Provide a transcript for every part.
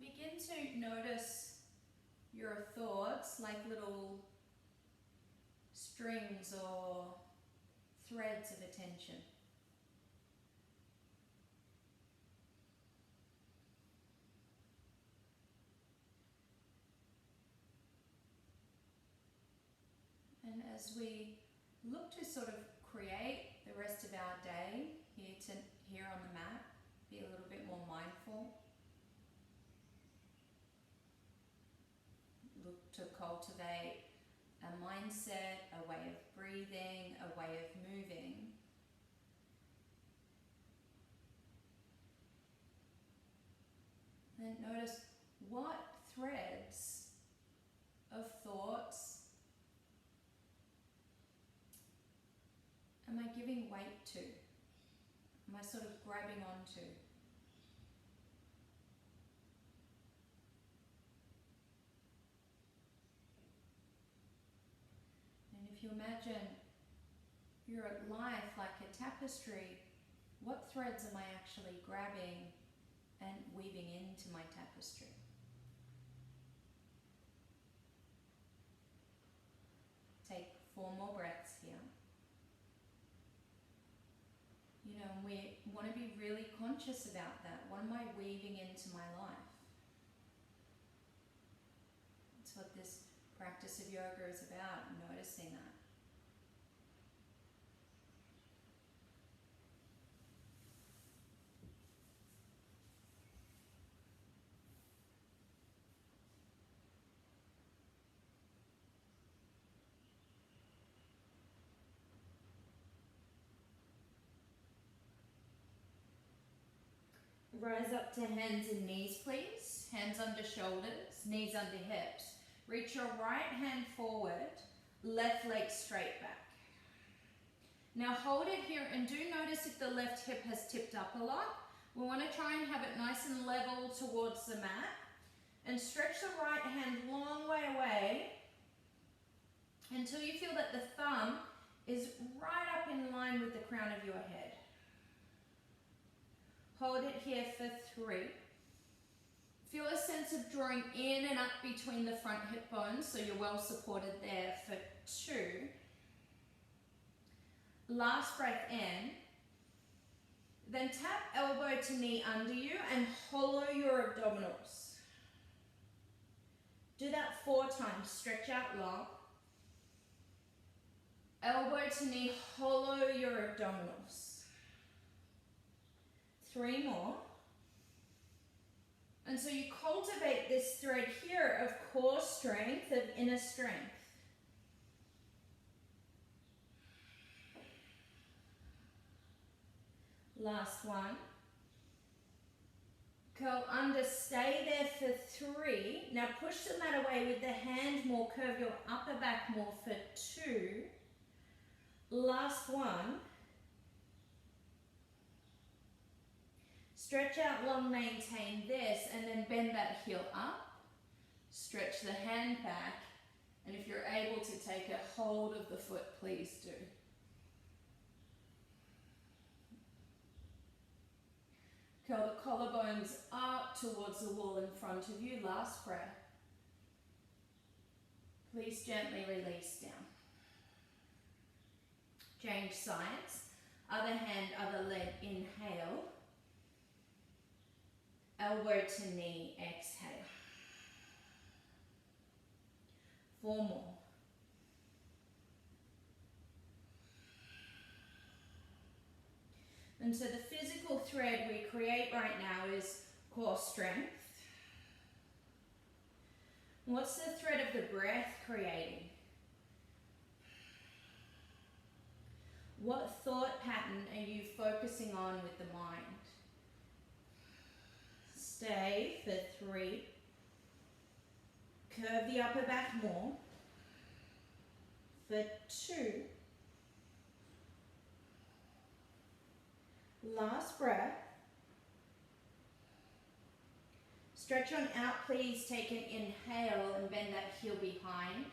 Begin to notice your thoughts like little strings or threads of attention. And as we look to sort of create the rest of our day here on the mat, be a little bit more mindful. Look to cultivate a mindset, a way of breathing, a way of moving. And notice what threads of thoughts am I giving weight to? Am I sort of grabbing onto? And if you imagine your life like a tapestry, what threads am I actually grabbing and weaving into my tapestry? Take 4 more breaths here. You know, we want to be really conscious about that. What am I weaving into my life? That's what this practice of yoga is about, noticing that. Rise up to hands and knees, please. Hands under shoulders, knees under hips. Reach your right hand forward, left leg straight back. Now hold it here and do notice if the left hip has tipped up a lot. We want to try and have it nice and level towards the mat. And stretch the right hand long way away until you feel that the thumb is right up in line with the crown of your head. Hold it here for 3. Feel a sense of drawing in and up between the front hip bones, so you're well supported there for 2. Last breath in. Then tap elbow to knee under you and hollow your abdominals. Do that 4 times. Stretch out long. Elbow to knee, hollow your abdominals. 3 more. And so you cultivate this thread here of core strength, of inner strength. Last one. Curl under, stay there for 3. Now push the mat away with the hand more, curve your upper back more for 2. Last one. Stretch out long, maintain this, and then bend that heel up. Stretch the hand back, and if you're able to take a hold of the foot, please do. Curl the collarbones up towards the wall in front of you. Last breath. Please gently release down. Change sides. Other hand, other leg, inhale. Elbow to knee, exhale. 4 more. And so the physical thread we create right now is core strength. What's the thread of the breath creating? What thought pattern are you focusing on with the mind? Stay for 3. Curve the upper back more. For 2. Last breath. Stretch on out, please. Take an inhale and bend that heel behind.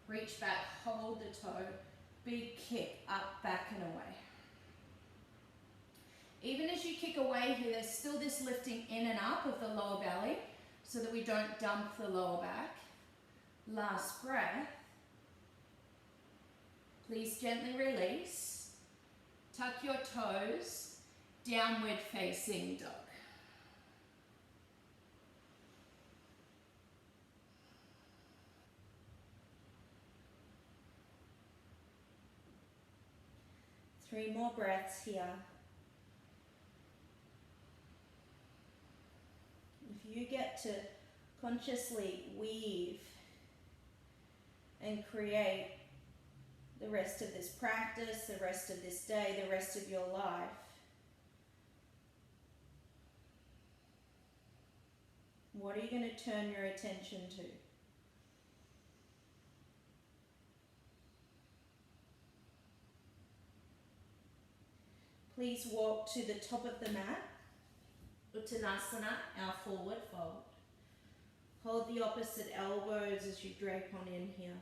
Reach back, hold the toe. Big kick, up, back and away. Even as you kick away here, there's still this lifting in and up of the lower belly. so that we don't dump the lower back. Last breath. Please gently release. Tuck your toes, downward facing dog. Three more breaths here. If you get to consciously weave and create the rest of this practice, the rest of this day, the rest of your life, what are you going to turn your attention to? Please walk to the top of the mat, Uttanasana, our forward fold. Hold the opposite elbows as you drape on in here.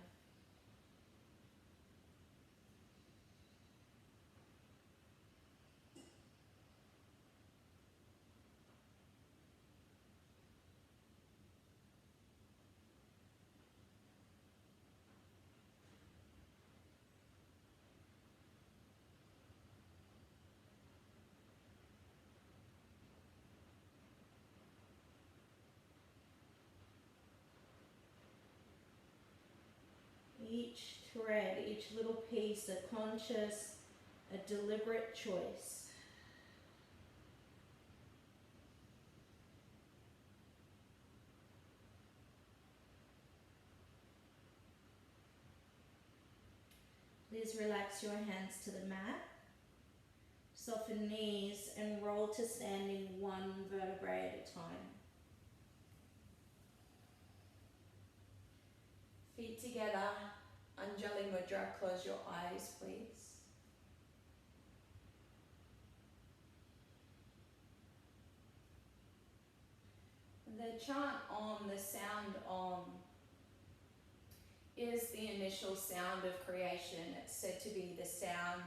Each thread, each little piece, a conscious, a deliberate choice. Please relax your hands to the mat. Soften knees and roll to standing one vertebrae at a time. Feet together, Anjali Mudra, close your eyes please. The chant Om, the sound Om, is the initial sound of creation. It's said to be the sound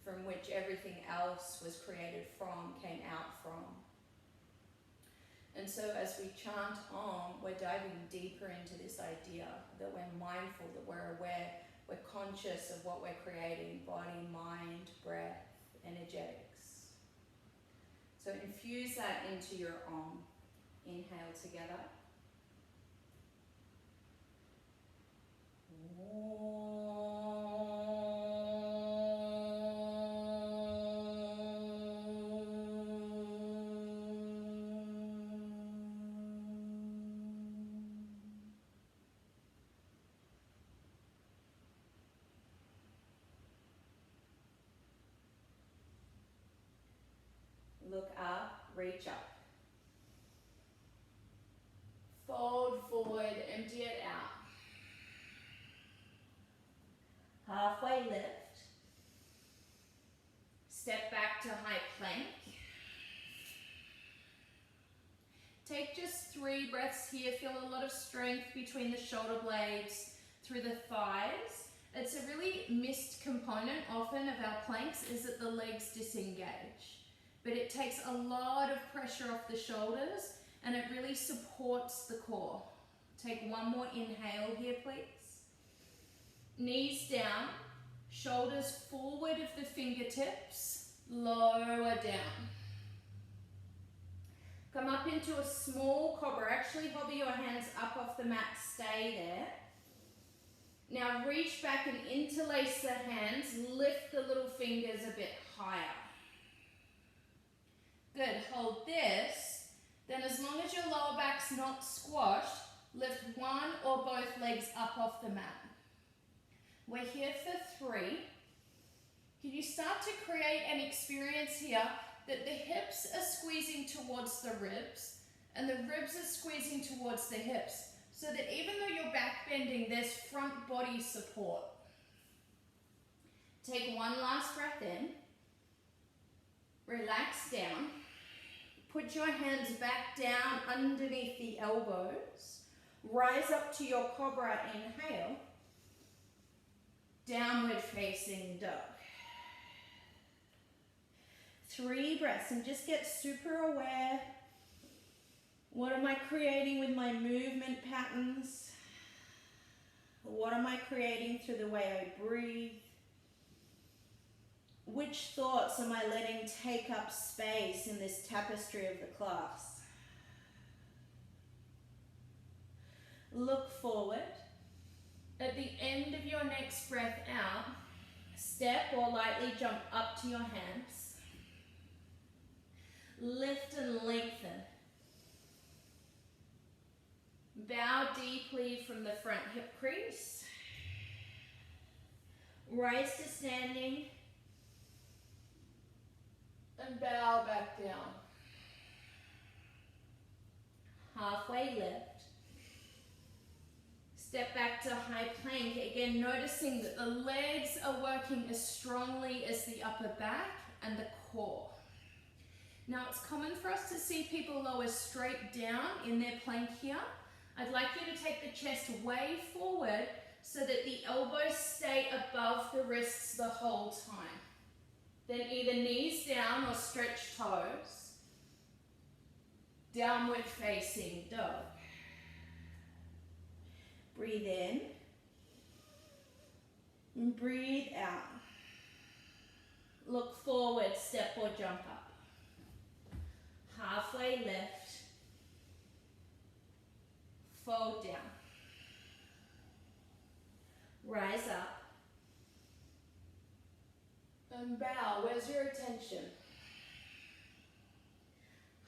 from which everything else was created from, came out from. And so as we chant Om, we're diving deeper into this idea that we're mindful, that we're aware, we're conscious of what we're creating, body, mind, breath, energetics. So infuse that into your Om. Inhale together. Look up, reach up. Fold forward, empty it out. Halfway lift. Step back to high plank. Take just 3 breaths here. Feel a lot of strength between the shoulder blades, through the thighs. It's a really missed component often of our planks is that the legs disengage. But it takes a lot of pressure off the shoulders and it really supports the core. Take one more inhale here, please. Knees down, shoulders forward of the fingertips, lower down. Come up into a small cobra. Actually hover your hands up off the mat, stay there. Now reach back and interlace the hands, lift the little fingers a bit higher. Good, hold this. Then as long as your lower back's not squashed, lift one or both legs up off the mat. We're here for 3. Can you start to create an experience here that the hips are squeezing towards the ribs and the ribs are squeezing towards the hips, so that even though you're back bending, there's front body support. Take one last breath in. Relax down. Put your hands back down underneath the elbows. Rise up to your cobra, inhale. Downward facing dog. 3 breaths and just get super aware What am I creating with my movement patterns? What am I creating through the way I breathe? Which thoughts am I letting take up space in this tapestry of the class? Look forward. At the end of your next breath out, step or lightly jump up to your hands. Lift and lengthen. Bow deeply from the front hip crease. Rise to standing. And bow back down. Halfway lift. Step back to high plank. Again, noticing that the legs are working as strongly as the upper back and the core. Now, it's common for us to see people lower straight down in their plank here. I'd like you to take the chest way forward so that the elbows stay above the wrists the whole time. Then either knees down or stretch toes. Downward facing dog. Breathe in. And breathe out. Look forward, step or jump up. Halfway lift. Fold down. Rise up. And bow. Where's your attention?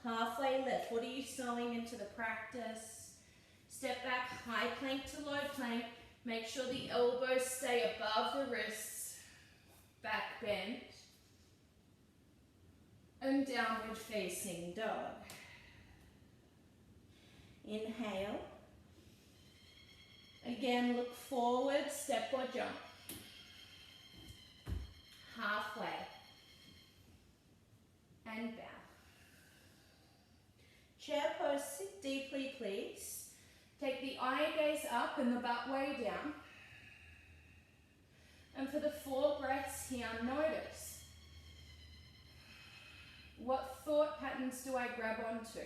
Halfway lift. What are you sewing into the practice? Step back, high plank to low plank. Make sure the elbows stay above the wrists. Back bend. And downward facing dog. Inhale. Again, look forward, step or jump. Halfway. And bow. Chair pose, sit deeply, please. Take the eye gaze up and the butt way down. And for the 4 breaths here, notice. What thought patterns do I grab onto?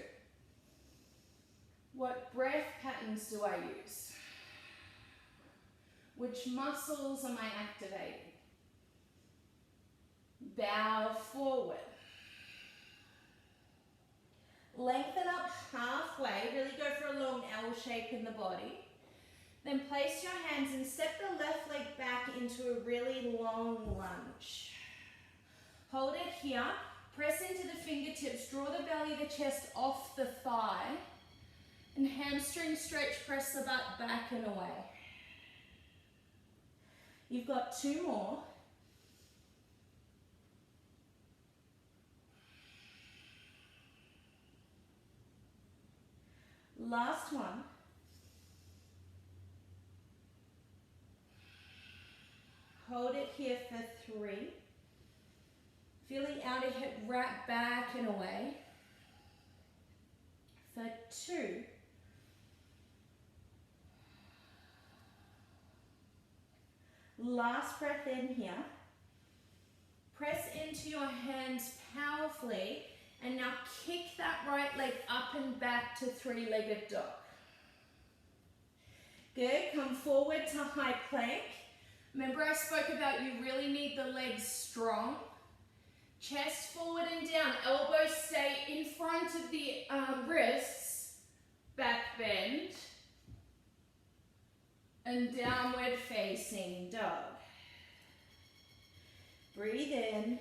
What breath patterns do I use? Which muscles am I activating? Bow forward. Lengthen up halfway, really go for a long L shape in the body. Then place your hands and step the left leg back into a really long lunge. Hold it here, press into the fingertips, draw the belly of the chest off the thigh, and hamstring stretch, press the butt back and away. You've got 2 more. Last one. Hold it here for 3. Feeling outer hip wrap back and away. For 2. Last breath in here. Press into your hands powerfully and now kick that right leg up and back to 3-legged dog. Good, come forward to high plank. Remember I spoke about you really need the legs strong. Chest forward and down, elbows stay in front of the wrists, back bend. And downward facing dog. Breathe in.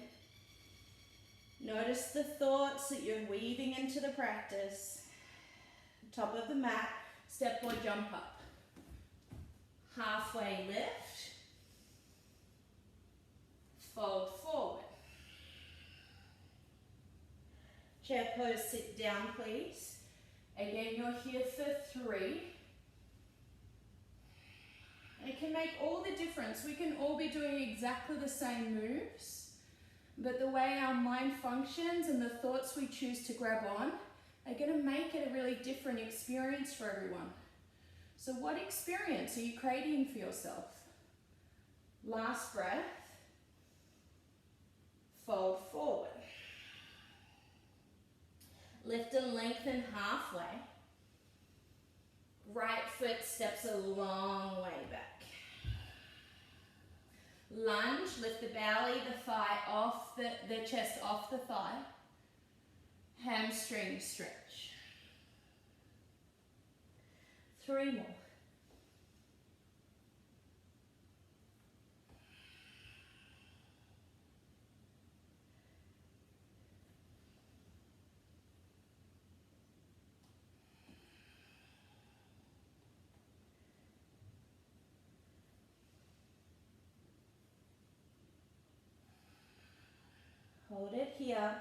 Notice the thoughts that you're weaving into the practice. Top of the mat, step or jump up. Halfway lift. Fold forward. Chair pose, sit down please. Again, you're here for 3. It can make all the difference. We can all be doing exactly the same moves, but the way our mind functions and the thoughts we choose to grab on are going to make it a really different experience for everyone. So what experience are you creating for yourself? Last breath. Fold forward. Lift and lengthen halfway. Right foot steps a long way back. Lunge, lift the belly, the thigh off, the chest off the thigh. Hamstring stretch. 3 more. Hold it here.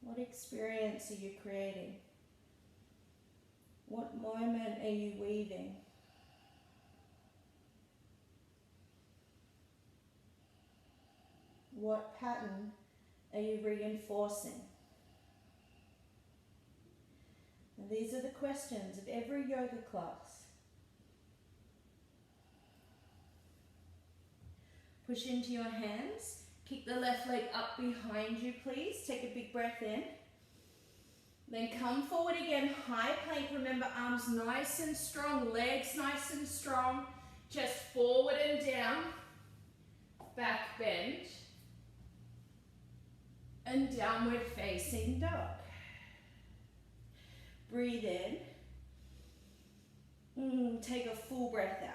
What experience are you creating? What moment are you weaving? What pattern are you reinforcing? And these are the questions of every yoga class. Push into your hands. Kick the left leg up behind you, please. Take a big breath in. Then come forward again, high plank. Remember, arms nice and strong, legs nice and strong. Chest forward and down. Back bend. And downward facing dog. Breathe in. Take a full breath out.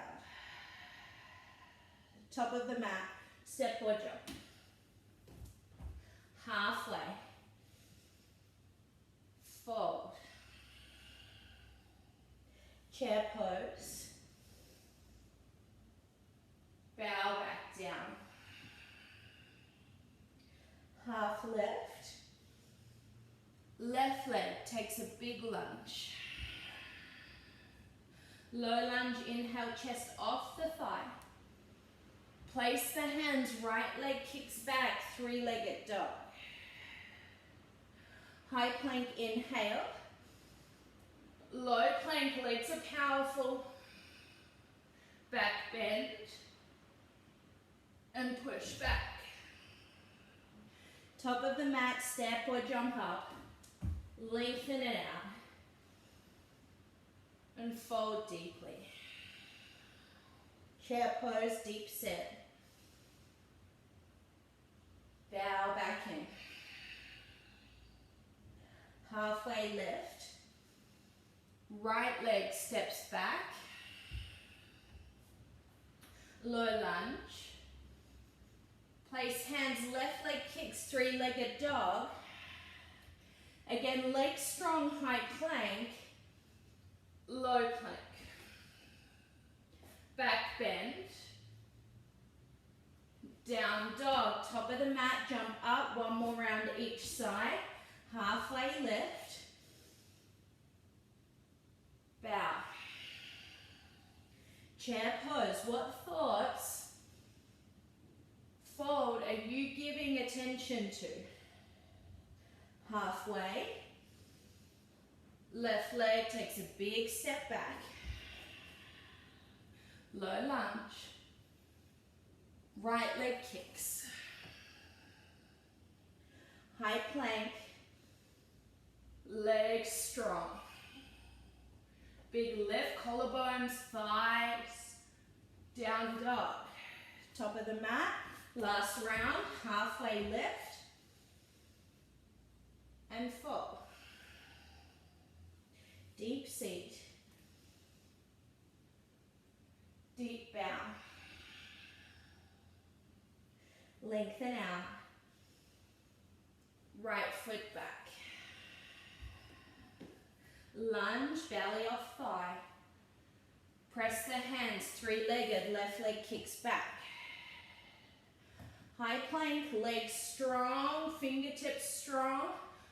Top of the mat, step or jump. Halfway. Fold. Chair pose. Bow back down. Half lift. Left leg takes a big lunge. Low lunge, inhale, chest off the thigh. Place the hands, right leg kicks back, three-legged dog. High plank, inhale. Low plank, legs are powerful. Back bend. And push back. Top of the mat, step or jump up. Lengthen it out. And fold deeply. Chair pose, deep sit. Bow back in. Halfway lift. Right leg steps back. Low lunge. Place hands, left leg kicks, three-legged dog. Again, legs strong, high plank. Low plank. Back bend. Down dog, top of the mat, jump up, one more round each side. Halfway lift. Bow. Chair pose. What thoughts, fold, are you giving attention to? Halfway. Left leg takes a big step back. Low lunge. Right leg kicks. High plank. Legs strong. Big lift, collarbones, thighs. Down dog. Top of the mat. Last round. Halfway lift. And fold. Deep seat. Deep bow. Lengthen out. Right foot back. Lunge, belly off thigh. Press the hands, three-legged, left leg kicks back. High plank, legs strong, fingertips strong.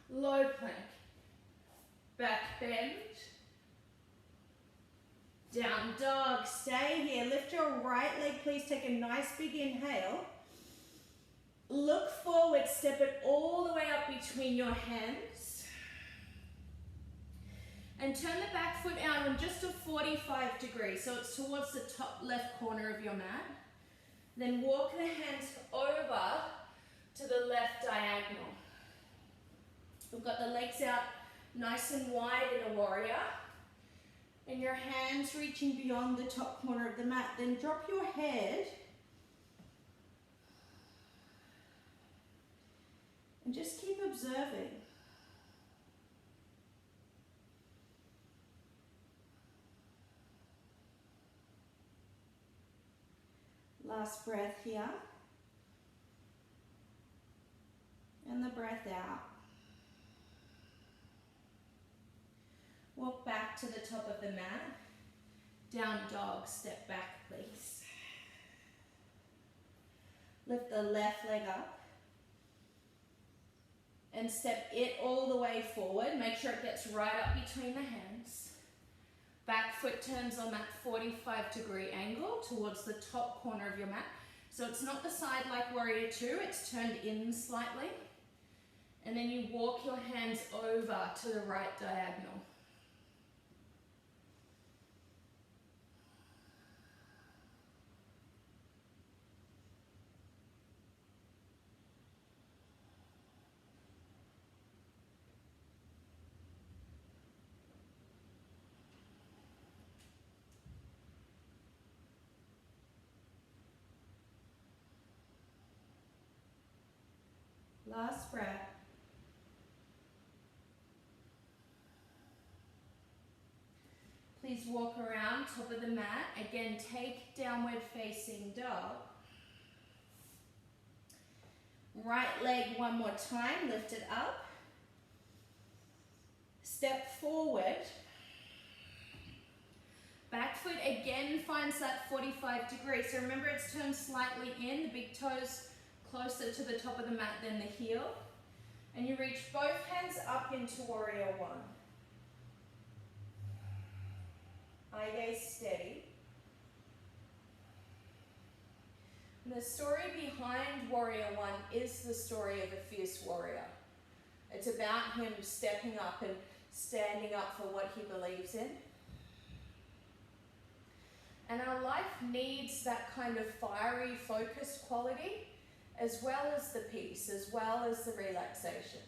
Low plank. Back bend. Down dog, stay here. Lift your right leg, please take a nice big inhale. Look forward, step it all the way up between your hands. And turn the back foot out on just a 45 degrees, so it's towards the top left corner of your mat. Then walk the hands over to the left diagonal. We've got the legs out Nice and wide in a warrior. And your hands reaching beyond the top corner of the mat. Then drop your head. And just keep observing. Last breath here. And the breath out. Walk back to the top of the mat. Down dog, step back please. Lift the left leg up. And step it all the way forward. Make sure it gets right up between the hands. Back foot turns on that 45-degree angle towards the top corner of your mat. So it's not the side like warrior two, it's turned in slightly. And then you walk your hands over to the right diagonal. Last breath. Please walk around top of the mat. Again, take downward facing dog. Right leg one more time, lift it up. Step forward. Back foot again finds that 45 degrees. So remember it's turned slightly in, the big toes closer to the top of the mat than the heel. And you reach both hands up into warrior one. Eye gaze steady. And the story behind warrior one is the story of a fierce warrior. It's about him stepping up and standing up for what he believes in. And our life needs that kind of fiery, focused quality, as well as the peace, as well as the relaxation.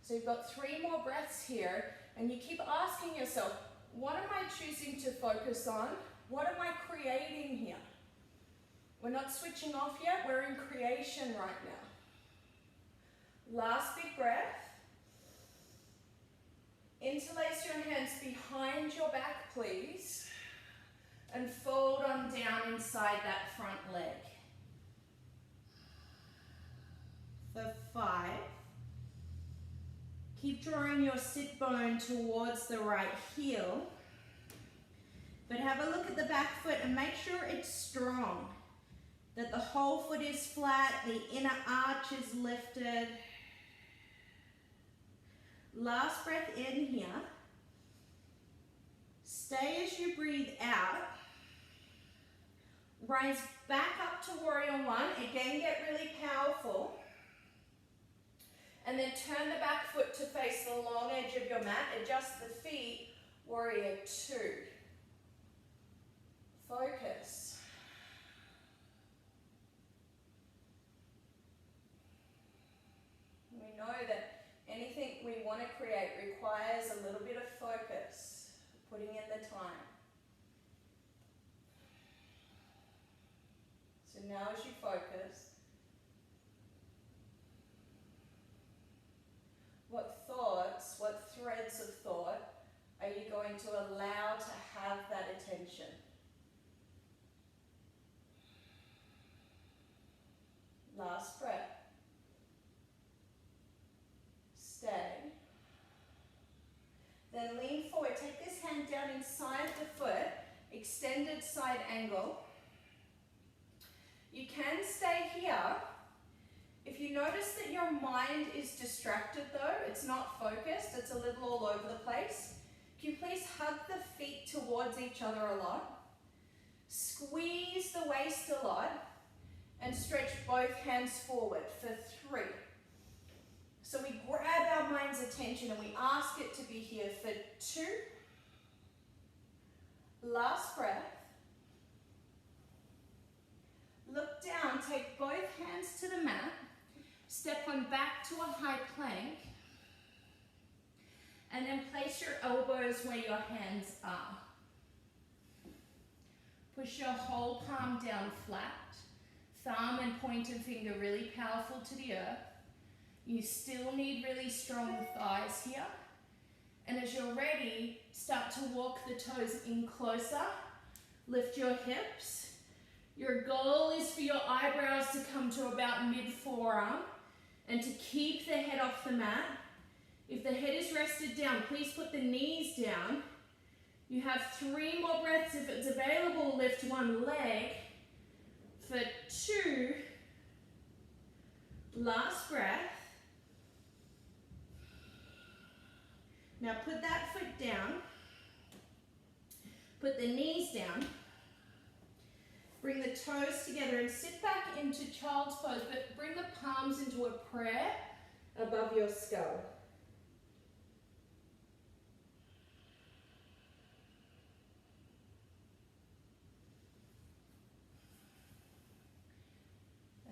So you've got 3 more breaths here, and you keep asking yourself, what am I choosing to focus on? What am I creating here? We're not switching off yet, we're in creation right now. Last big breath. Interlace your hands behind your back, please, and fold on down inside that front leg. For 5. Keep drawing your sit bone towards the right heel, but have a look at the back foot and make sure it's strong, that the whole foot is flat, the inner arch is lifted. Last breath in here. Stay as you breathe out. Rise back up to warrior one. Again, get really powerful. And then turn the back foot to face the long edge of your mat. Adjust the feet, warrior two. Focus. We know that anything we want to create requires a little bit of focus, putting in the time. So now as you focus, what thoughts, what threads of thought are you going to allow to have that attention? Last breath. Stay. Then lean forward. Take this hand down inside the foot, extended side angle. You can stay here. If you notice that your mind is distracted though, it's not focused, it's a little all over the place, can you please hug the feet towards each other a lot, squeeze the waist a lot, and stretch both hands forward for 3. So we grab our mind's attention and we ask it to be here for 2. Last breath. Look down, take both hands to the mat, step on back to a high plank, And then place your elbows where your hands are. Push your whole palm down flat. Thumb and pointer finger really powerful to the earth. You still need really strong thighs here. And as you're ready, start to walk the toes in closer. Lift your hips. Your goal is for your eyebrows to come to about mid-forearm and to keep the head off the mat. If the head is rested down, please put the knees down. You have 3 more breaths. If it's available, lift one leg. For 2, last breath. Now put that foot down. Put the knees down. Bring the toes together and sit back into child's pose, but bring the palms into a prayer above your skull.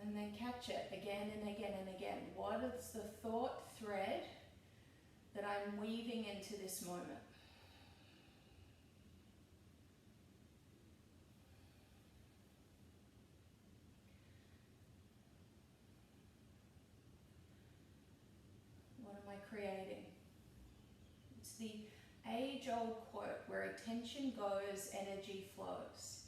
And then catch it again and again and again. What is the thought thread that I'm weaving into this moment? What am I creating? It's the age-old quote, where attention goes, energy flows.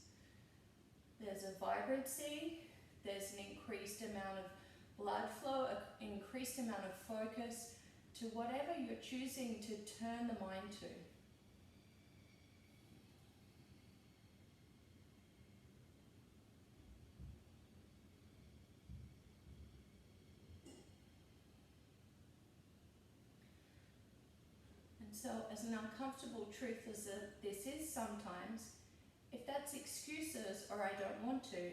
There's a vibrancy. There's an increased amount of blood flow, an increased amount of focus to whatever you're choosing to turn the mind to. And so, as an uncomfortable truth as this is sometimes, if that's excuses or I don't want to,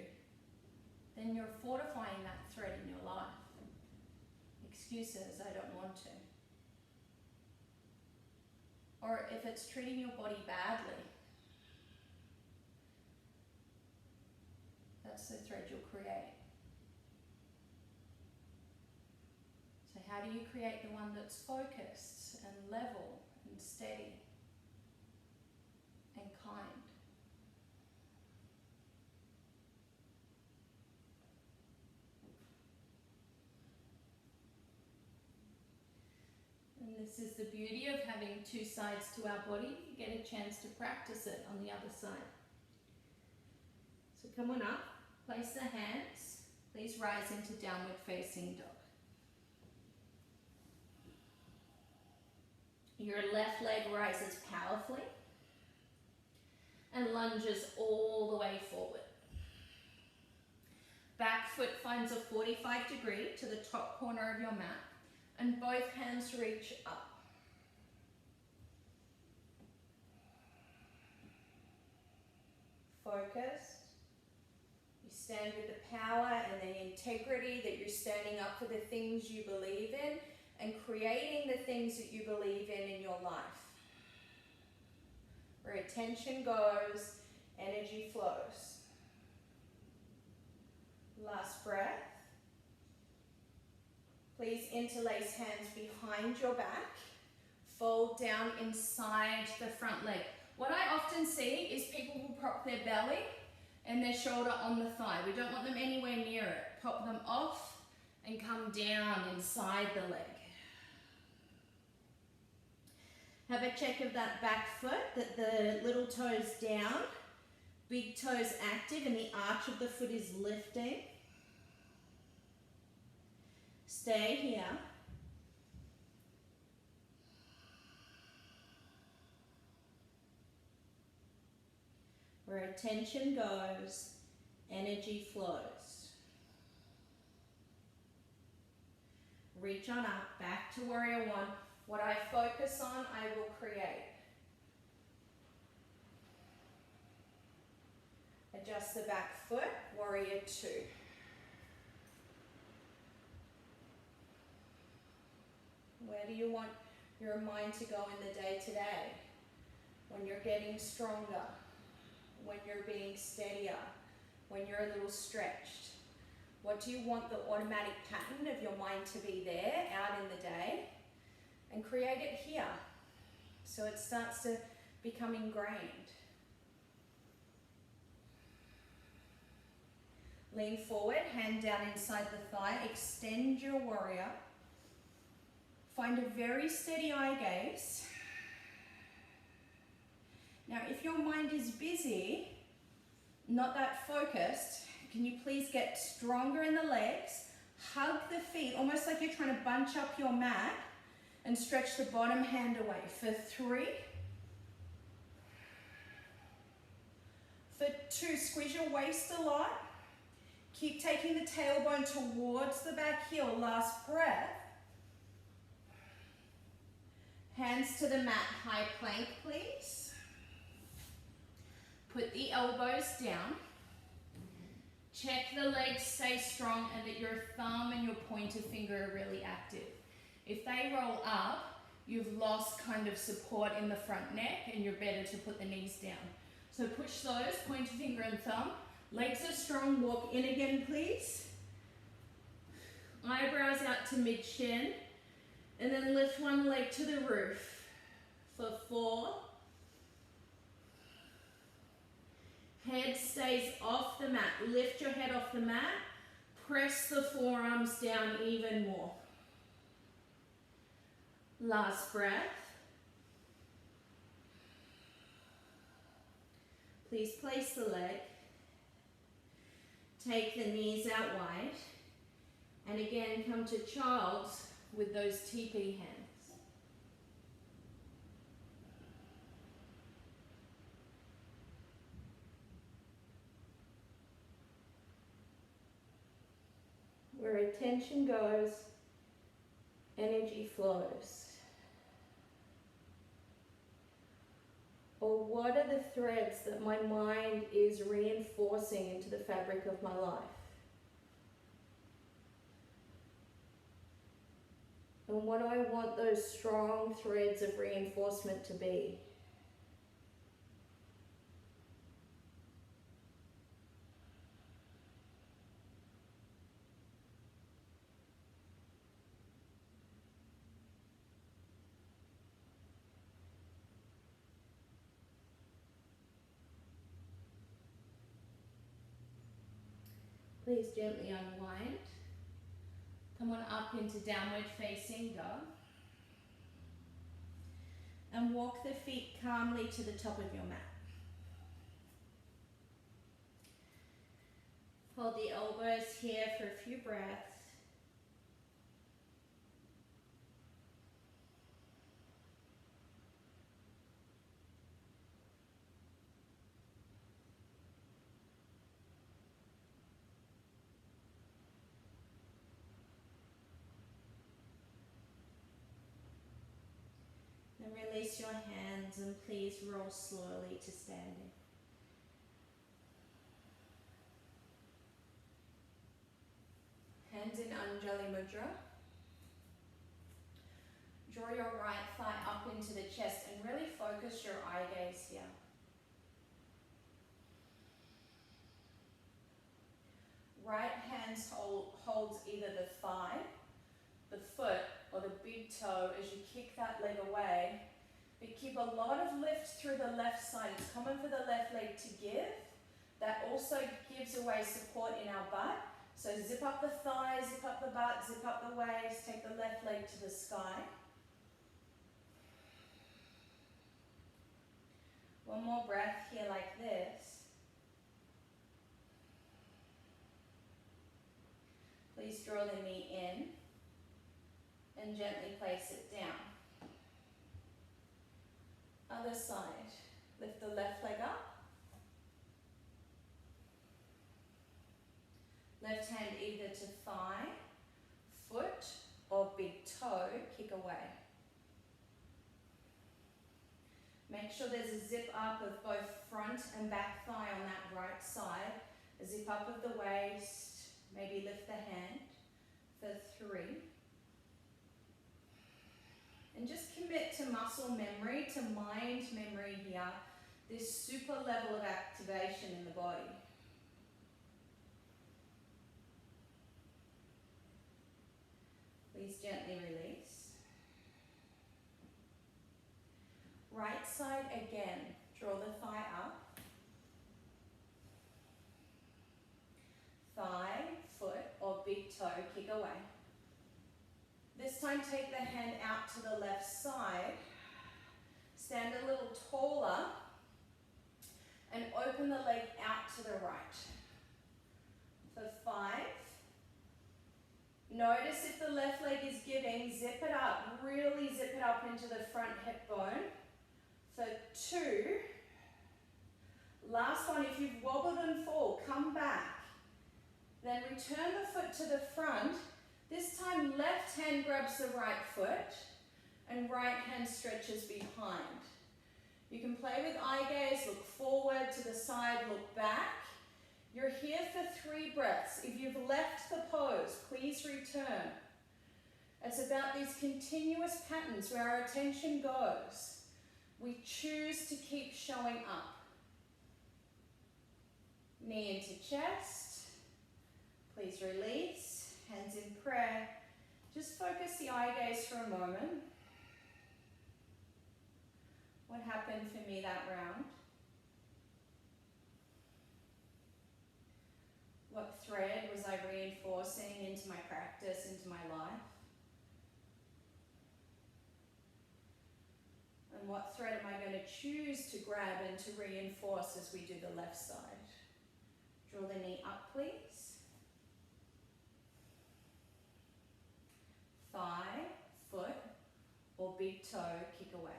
then you're fortifying that thread in your life. Excuses, I don't want to. Or if it's treating your body badly, that's the thread you'll create. So how do you create the one that's focused and level and steady and kind? And this is the beauty of having 2 sides to our body. You get a chance to practice it on the other side. So come on up, place the hands. Please rise into downward facing dog. Your left leg rises powerfully and lunges all the way forward. Back foot finds a 45 degree to the top corner of your mat, and both hands reach up. Focused. You stand with the power and the integrity that you're standing up for the things you believe in and creating the things that you believe in your life. Where attention goes, energy flows. Last breath. Please interlace hands behind your back. Fold down inside the front leg. What I often see is people will prop their belly and their shoulder on the thigh. We don't want them anywhere near it. Pop them off and come down inside the leg. Have a check of that back foot, that the little toes down, big toes active, and the arch of the foot is lifting. Stay here. Where attention goes, energy flows. Reach on up, back to warrior 1. What I focus on, I will create. Adjust the back foot, warrior 2. Where do you want your mind to go in the day today? When you're getting stronger, when you're being steadier, when you're a little stretched. What do you want the automatic pattern of your mind to be there out in the day? And create it here. so it starts to become ingrained. Lean forward, hand down inside the thigh, extend your warrior. Find a very steady eye gaze. Now, if your mind is busy, not that focused, can you please get stronger in the legs, hug the feet, almost like you're trying to bunch up your mat, and stretch the bottom hand away for 3. For 2, squeeze your waist a lot. Keep taking the tailbone towards the back heel, last breath. Hands to the mat, high plank please. Put the elbows down. Check the legs stay strong and that your thumb and your pointer finger are really active. If they roll up, you've lost kind of support in the front neck and you're better to put the knees down. So push those, pointer finger and thumb. Legs are strong, walk in again please. Eyebrows out to mid-shin. And then lift one leg to the roof for 4. Head stays off the mat. Lift your head off the mat. Press the forearms down even more. Last breath. Please place the leg. Take the knees out wide. And again, come to child's with those TP hands. Where attention goes, energy flows. Or what are the threads that my mind is reinforcing into the fabric of my life? And what do I want those strong threads of reinforcement to be? Please gently unwind. Come on up into downward facing dog. And walk the feet calmly to the top of your mat. Hold the elbows here for a few breaths. And release your hands and please roll slowly to standing. Hands in Anjali Mudra. Draw your right thigh up into the chest and really focus your eye gaze here. Right hand holds either the thigh, the foot, or the big toe as you kick that leg away. But keep a lot of lift through the left side. It's common for the left leg to give. That also gives away support in our butt. So zip up the thigh, zip up the butt, zip up the waist, take the left leg to the sky. One more breath here like this. Please draw the knee in and gently place it down. Other side, lift the left leg up. Left hand either to thigh, foot, or big toe, kick away. Make sure there's a zip up of both front and back thigh on that right side. A zip up of the waist, maybe lift the hand for 3. And just commit to muscle memory, to mind memory here, this super level of activation in the body. Please gently release. Right side again. Draw the thigh up. Thigh, foot, or big toe, kick away. This time take the hand out to the left side. Stand a little taller and open the leg out to the right. For 5. Notice if the left leg is giving, zip it up, really zip it up into the front hip bone. For 2. Last one, if you've wobbled and fall, come back. Then return the foot to the front. This time left hand grabs the right foot and right hand stretches behind. You can play with eye gaze, look forward, to the side, look back. You're here for 3 breaths. If you've left the pose, please return. It's about these continuous patterns where our attention goes. We choose to keep showing up. Knee into chest. Please release, hands in prayer. Just focus the eye gaze for a moment. What happened for me that round? What thread was I reinforcing into my practice, into my life? And what thread am I going to choose to grab and to reinforce as we do the left side? Draw the knee up, please. Thigh, foot, or big toe, kick away.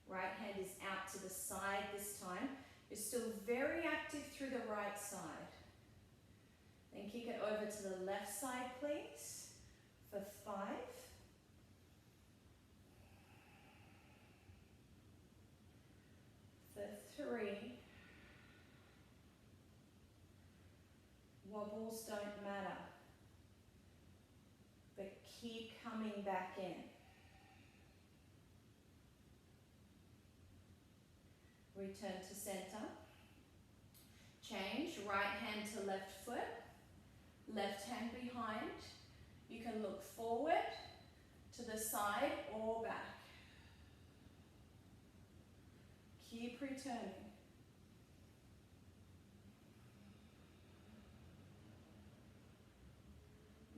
Right hand is out to the side this time. You're still very active through the right side. Then kick it over to the left side, please, for 5. For 3. Wobbles don't matter, but keep coming back in. Return to center. Change, right hand to left foot, left hand behind. You can look forward, to the side or back. Keep returning.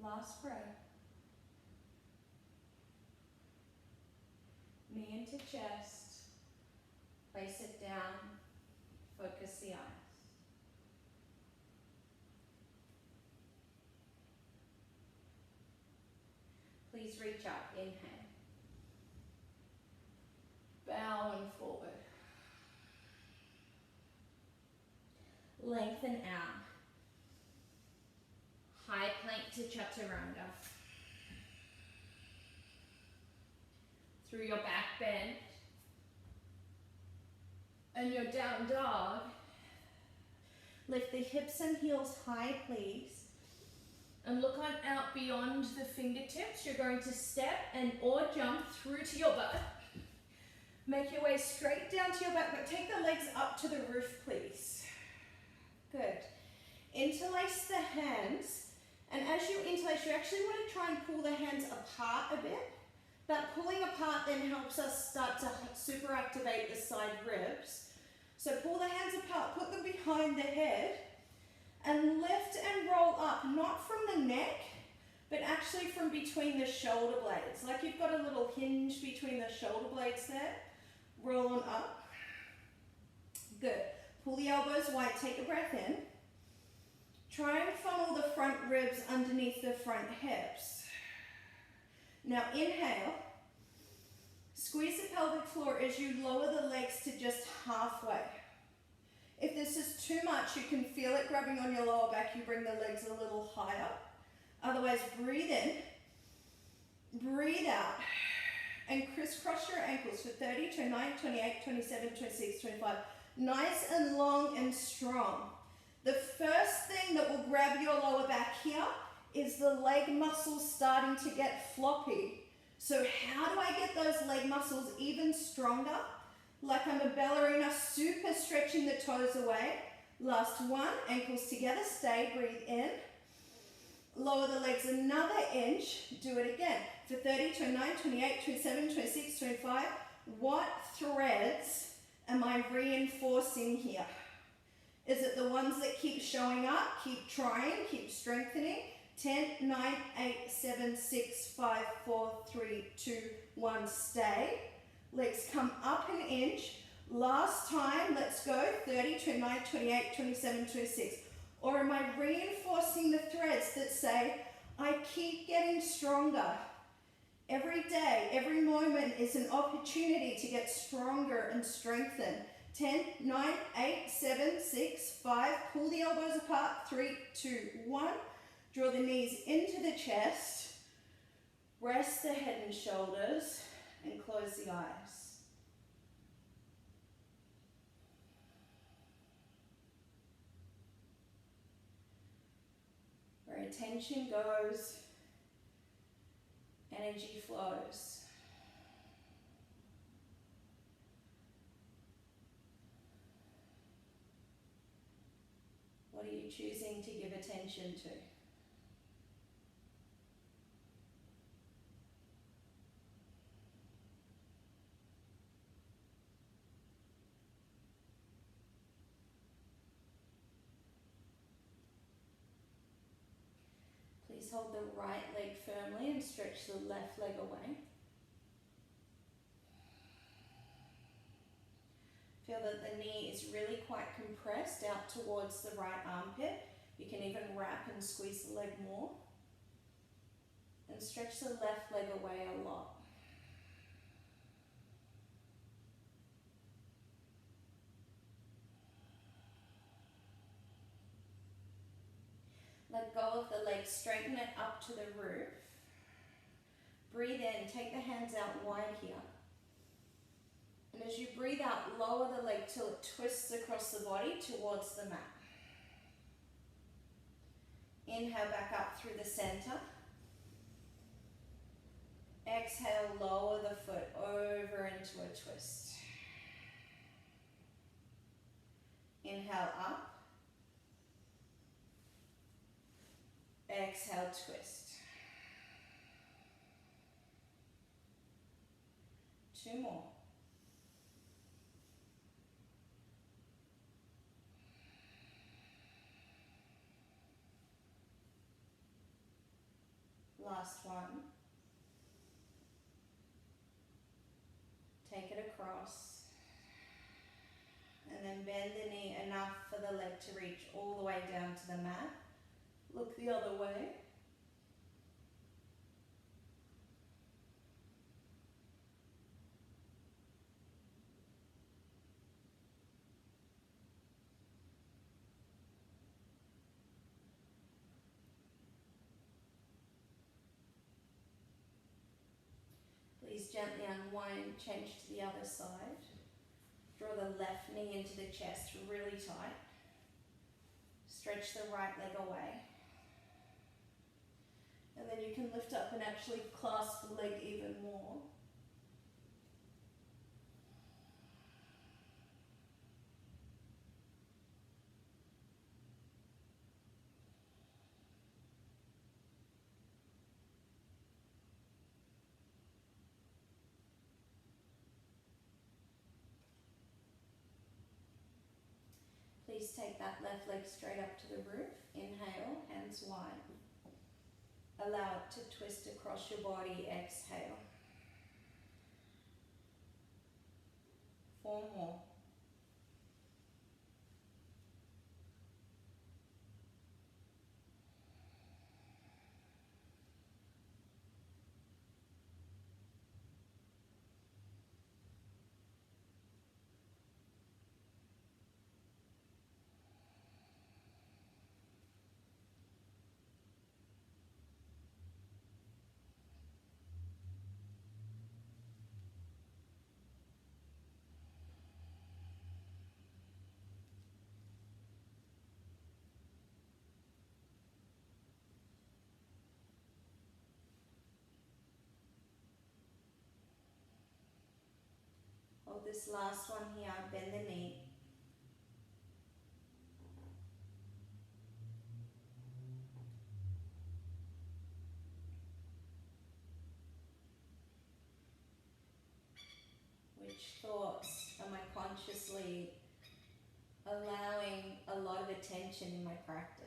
Last breath. Knee into chest. Place it down. Focus the eyes. Please reach up. Inhale. Bowing forward. Lengthen out. High plank to chaturanga. Through your back bend and your down dog, lift the hips and heels high, please, and look on out beyond the fingertips. You're going to step and or jump through to your butt. Make your way straight down to your back, but take the legs up to the roof, please. Good. Interlace the hands, and as you interlace, you actually want to try and pull the hands apart a bit. That pulling apart then helps us start to super activate the side ribs. So pull the hands apart, put them behind the head, and lift and roll up, not from the neck, but actually from between the shoulder blades. Like you've got a little hinge between the shoulder blades there. Roll on up. Good. Pull the elbows wide, take a breath in. Try and funnel the front ribs underneath the front hips. Now inhale. Squeeze the pelvic floor as you lower the legs to just halfway. If this is too much, you can feel it grabbing on your lower back, you bring the legs a little higher. Otherwise, breathe in, breathe out, and crisscross your ankles for 30, 29, 28, 27, 26, 25. Nice and long and strong. The first thing that will grab your lower back here is the leg muscles starting to get floppy. So how do I get those leg muscles even stronger? Like I'm a ballerina, super stretching the toes away. Last one, ankles together, stay, breathe in. Lower the legs another inch, do it again. For 30, 29, 28, 27, 26, 25, what threads am I reinforcing here? Is it the ones that keep showing up, keep trying, keep strengthening? 10, 9, 8, 7, 6, 5, 4, 3, 2, 1, stay. Legs come up an inch. Last time, let's go. 30, 29, 28, 27, 26. Or am I reinforcing the threads that say, I keep getting stronger. Every day, every moment is an opportunity to get stronger and strengthen. 10, 9, 8, 7, 6, 5. Pull the elbows apart. 3, 2, 1. Draw the knees into the chest. Rest the head and shoulders and close the eyes. Where attention goes, energy flows. What are you choosing to give attention to? Please hold the right leg firmly and stretch the left leg away. Feel that the knee is really quite compressed out towards the right armpit. You can even wrap and squeeze the leg more. And stretch the left leg away a lot. Let go of the leg, straighten it up to the roof. Breathe in, take the hands out wide here. And as you breathe out, lower the leg till it twists across the body towards the mat. Inhale back up through the center. Exhale, lower the foot over into a twist. Inhale up. Exhale, twist. 2 more. Last one. Take it across. And then bend the knee enough for the leg to reach all the way down to the mat. Look the other way. Please gently unwind, change to the other side. Draw the left knee into the chest really tight. Stretch the right leg away. And then you can lift up and actually clasp the leg even more. Please take that left leg straight up to the roof. Inhale, hands wide. Allow it to twist across your body. Exhale. 4 more. Hold this last one here, bend the knee. Which thoughts am I consciously allowing a lot of attention in my practice?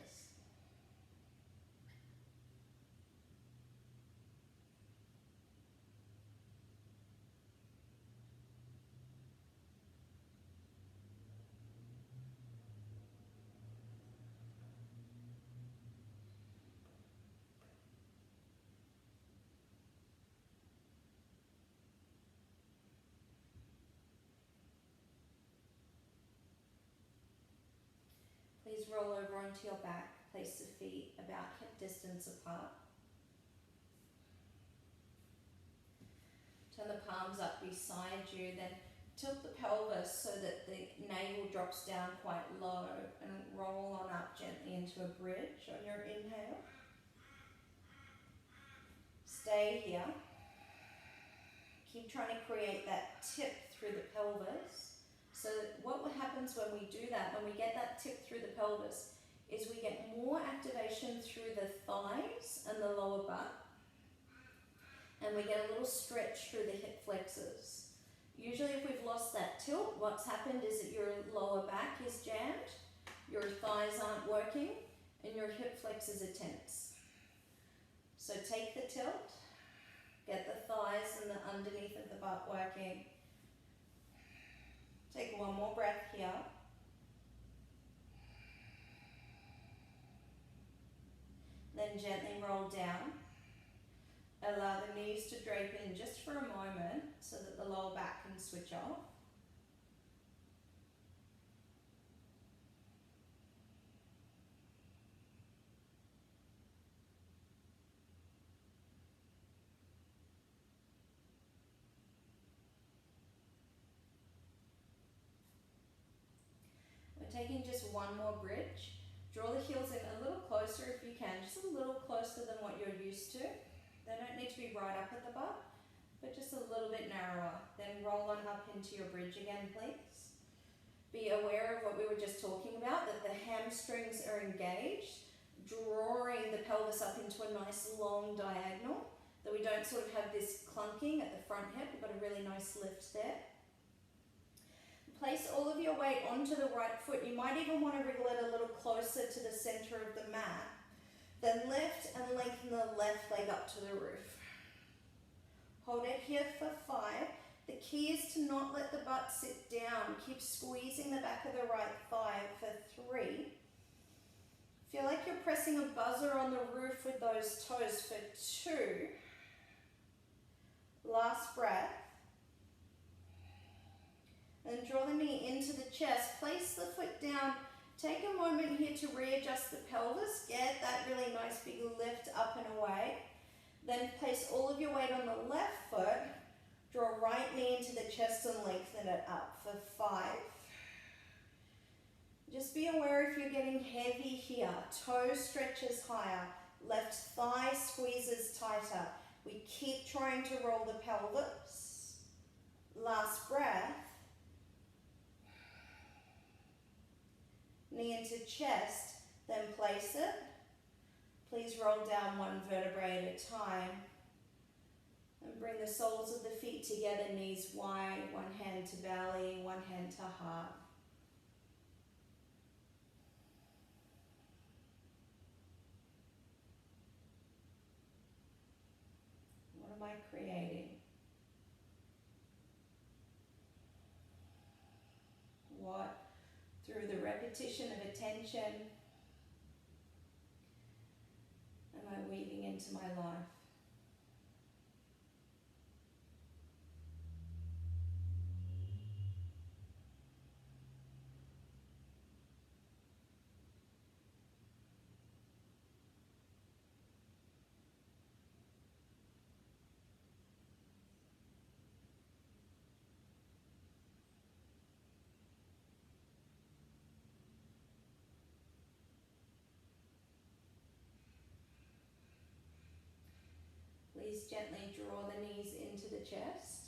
Please roll over onto your back, place the feet about hip distance apart. Turn the palms up beside you, then tilt the pelvis so that the navel drops down quite low and roll on up gently into a bridge on your inhale. Stay here. Keep trying to create that tip through the pelvis. So what happens when we do that, when we get that tip through the pelvis, is we get more activation through the thighs and the lower butt. And we get a little stretch through the hip flexors. Usually if we've lost that tilt, what's happened is that your lower back is jammed, your thighs aren't working, and your hip flexors are tense. So take the tilt, get the thighs and the underneath of the butt working. Take one more breath here. Then gently roll down. Allow the knees to drape in just for a moment so that the lower back can switch off. Taking just one more bridge. Draw the heels in a little closer if you can, just a little closer than what you're used to. They don't need to be right up at the butt, but just a little bit narrower. Then roll on up into your bridge again, please. Be aware of what we were just talking about, that the hamstrings are engaged, drawing the pelvis up into a nice long diagonal, that we don't sort of have this clunking at the front hip. We've got a really nice lift there. Place all of your weight onto the right foot. You might even want to wriggle it a little closer to the center of the mat. Then lift and lengthen the left leg up to the roof. Hold it here for 5. The key is to not let the butt sit down. Keep squeezing the back of the right thigh for 3. Feel like you're pressing a buzzer on the roof with those toes for 2. Last breath. And draw the knee into the chest. Place the foot down. Take a moment here to readjust the pelvis. Get that really nice big lift up and away. Then place all of your weight on the left foot. Draw right knee into the chest and lengthen it up for 5. Just be aware if you're getting heavy here. Toe stretches higher. Left thigh squeezes tighter. We keep trying to roll the pelvis. Last breath. Knee into chest, then place it. Please roll down one vertebrae at a time. And bring the soles of the feet together, knees wide, one hand to belly, one hand to heart. What am I creating? What? Through the repetition of attention, am I weaving into my life? Please gently draw the knees into the chest.